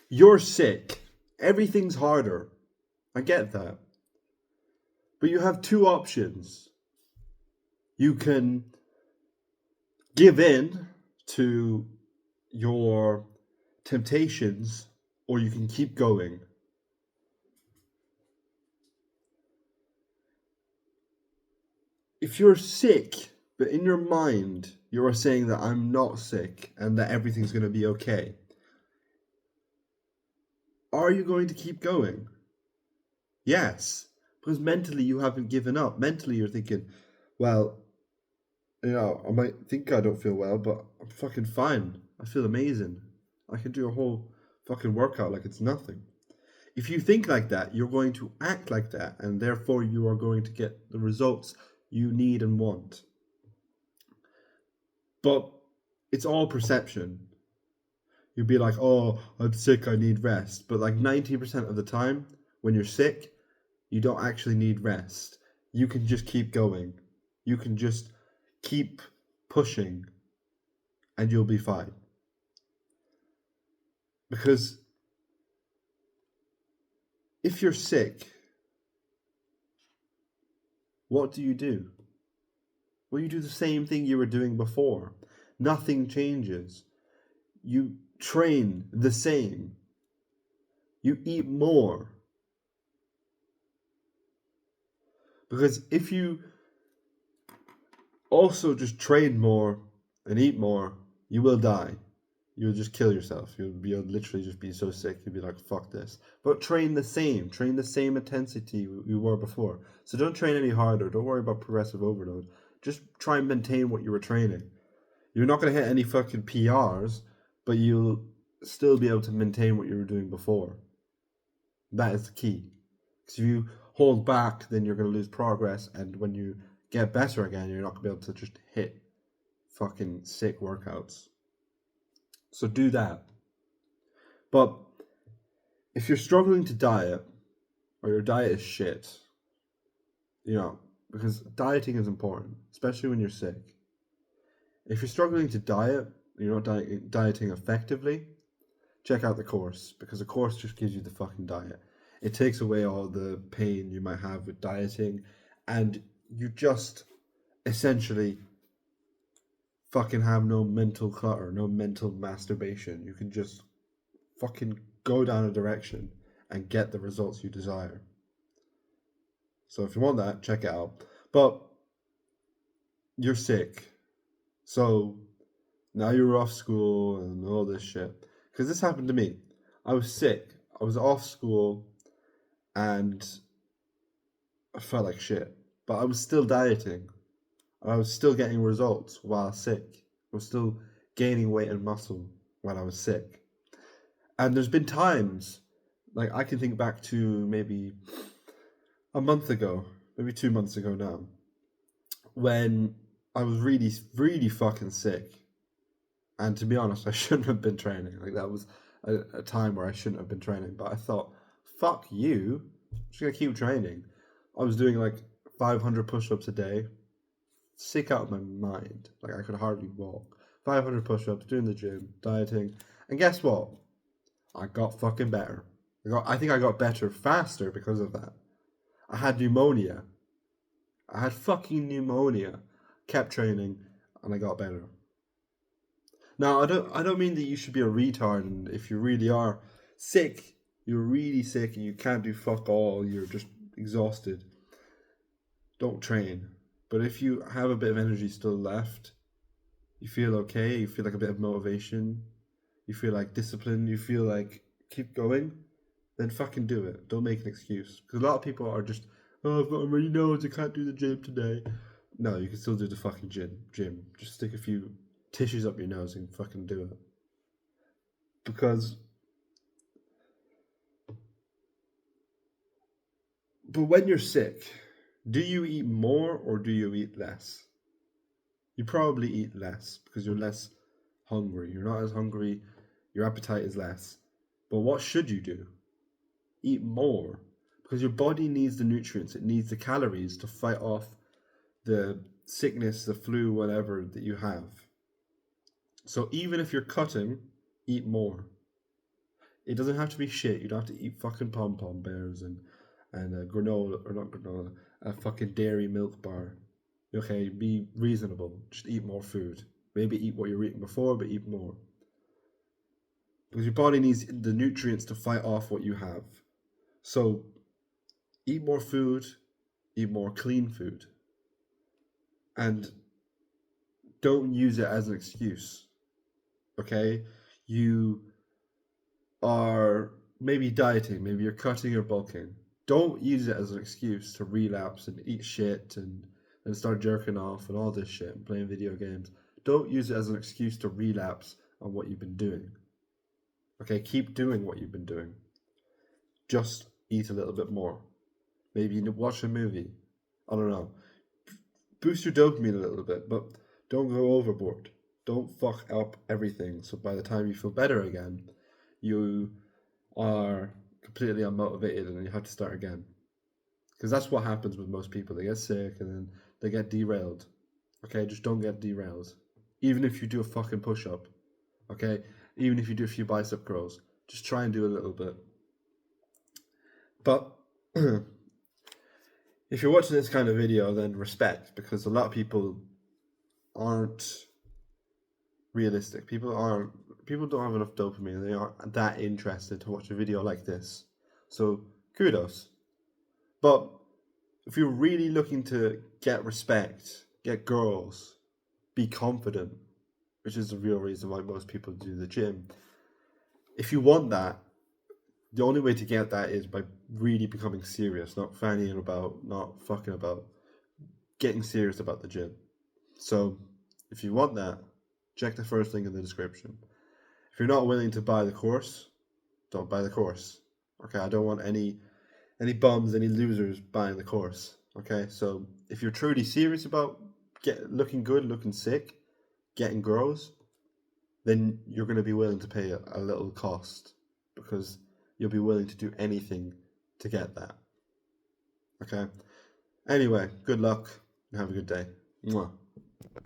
You're sick. Everything's harder. I get that. But you have two options. You can give in to your temptations, or you can keep going. If you're sick, but in your mind you are saying that I'm not sick and that everything's going to be okay, are you going to keep going? Yes, because mentally you haven't given up. Mentally you're thinking, well, I might think I don't feel well, but I'm fucking fine. I feel amazing. I can do a whole fucking workout like it's nothing. If you think like that, you're going to act like that, and therefore you are going to get the results you need and want. But it's all perception. You'd be like, oh, I'm sick, I need rest. But like 90% of the time, when you're sick, you don't actually need rest. You can just keep going. You can just keep pushing, and you'll be fine. Because if you're sick, what do you do? Well, you do the same thing you were doing before. Nothing changes. You train the same. You eat more. Because if you also just train more and eat more, you will die. You'll just kill yourself. You'll literally just be so sick. You'll be like, fuck this. But train the same intensity you were before. So don't train any harder. Don't worry about progressive overload. Just try and maintain what you were training. You're not going to hit any fucking PRs, but you'll still be able to maintain what you were doing before. That is the key. Because if you hold back, then you're going to lose progress. And when you get better again, you're not going to be able to just hit fucking sick workouts. So do that. But if you're struggling to diet, or your diet is shit, because dieting is important, especially when you're sick. If you're struggling to diet, you're not dieting effectively, check out the course, because the course just gives you the fucking diet. It takes away all the pain you might have with dieting, and you just essentially fucking have no mental clutter, no mental masturbation. You can just fucking go down a direction and get the results you desire. So if you want that, check it out. But you're sick. So now you're off school and all this shit. Because this happened to me. I was sick. I was off school and I felt like shit. But I was still dieting. And I was still getting results while sick. I was still gaining weight and muscle while I was sick. And there's been times, like I can think back to maybe a month ago, maybe 2 months ago now, when I was really, really fucking sick. And to be honest, I shouldn't have been training. Like that was a time where I shouldn't have been training. But I thought, fuck you, I'm just gonna keep training. I was doing like 500 push-ups a day, sick out of my mind. Like I could hardly walk. 500 push-ups, doing the gym, dieting, and guess what? I got fucking better. I think I got better faster because of that. I had pneumonia. I had fucking pneumonia. Kept training, and I got better. Now, I don't mean that you should be a retard, and if you really are sick, you're really sick, and you can't do fuck all. You're just exhausted. Don't train. But if you have a bit of energy still left, you feel okay. You feel like a bit of motivation. You feel like discipline. You feel like keep going. Then fucking do it. Don't make an excuse. Because a lot of people are just, oh, I've got a runny nose. I can't do the gym today. No, you can still do the fucking gym. Just stick a few tissues up your nose and fucking do it. Because, but when you're sick, do you eat more or do you eat less? You probably eat less because you're less hungry. You're not as hungry. Your appetite is less. But what should you do? Eat more because your body needs the nutrients. It needs the calories to fight off the sickness, the flu, whatever that you have. So even if you're cutting, eat more. It doesn't have to be shit. You don't have to eat fucking pom pom bears and granola, or not granola, a fucking dairy milk bar. Okay, be reasonable. Just eat more food. Maybe eat what you were eating before, but eat more. Because your body needs the nutrients to fight off what you have. So eat more food, eat more clean food. And don't use it as an excuse. Okay? You are maybe dieting, maybe you're cutting or bulking. Don't use it as an excuse to relapse and eat shit and start jerking off and all this shit and playing video games. Don't use it as an excuse to relapse on what you've been doing. Okay, keep doing what you've been doing. Just eat a little bit more. Maybe you watch a movie. I don't know. Boost your dopamine a little bit, but don't go overboard. Don't fuck up everything. So by the time you feel better again, you are completely unmotivated and you have to start again. Because that's what happens with most people. They get sick and then they get derailed. Okay, just don't get derailed. Even if you do a fucking push-up. Okay, even if you do a few bicep curls, just try and do a little bit. But if you're watching this kind of video, then respect, because a lot of people aren't realistic. People don't have enough dopamine. They aren't that interested to watch a video like this. So kudos. But if you're really looking to get respect, get girls, be confident, which is the real reason why most people do the gym. If you want that, the only way to get that is by really becoming serious, not fannying about, not fucking about, getting serious about the gym. So if you want that, check the first link in the description. If you're not willing to buy the course, don't buy the course. Okay, I don't want any bums, any losers buying the course. Okay, so if you're truly serious about looking good, looking sick, getting girls, then you're going to be willing to pay a little cost, because you'll be willing to do anything to get that. Okay? Anyway, good luck and have a good day. Mwah.